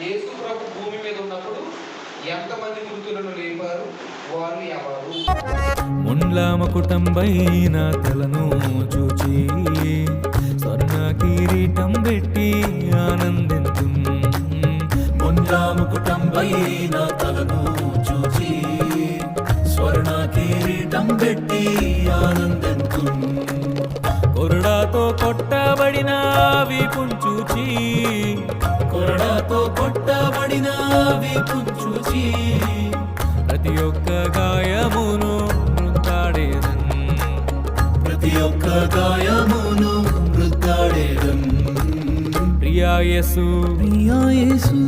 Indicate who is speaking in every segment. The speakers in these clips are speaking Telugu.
Speaker 1: యేసు ప్రభు భూమి మీద ఉన్నప్పుడు ఎంతమంది మృతులను లేపారు? వారు ఎవరు?
Speaker 2: ముండ్లామ కుటుంబైన తలను చూచి స్వర్ణ కిరీటం పెట్టి ఆనందింతు.
Speaker 3: ముండ్లామ కుటుంబైన తలను చూచి స్వర్ణ కిరీటం పెట్టి ఆనందింతు.
Speaker 2: కొరడాతో కొట్టబడిన వీపును చూచి,
Speaker 3: కొరడాతో కొట్టబడిన వీపును చూచి
Speaker 2: ప్రతి ఒక్క గాయమును మృతాడేదన్.
Speaker 3: ప్రతి ఒక్క గాయమును మృతాడేదన్.
Speaker 2: ప్రియా యేసు,
Speaker 3: ప్రియా యేసు,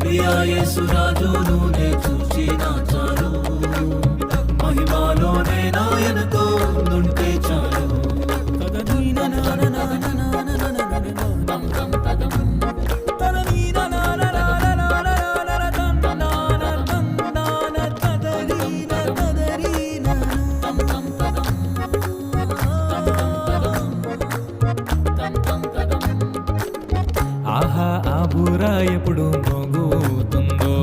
Speaker 3: ప్రియా యేసు రాజును నే చూచిన చాలు, మహిమాలోనే నాయనతో నుంటే చాలు.
Speaker 2: ఆహా ఆ బూరా ఎప్పుడు మోగుతుందో,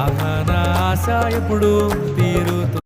Speaker 2: ఆహా నా ఆశ ఎప్పుడు తీరుతుందో.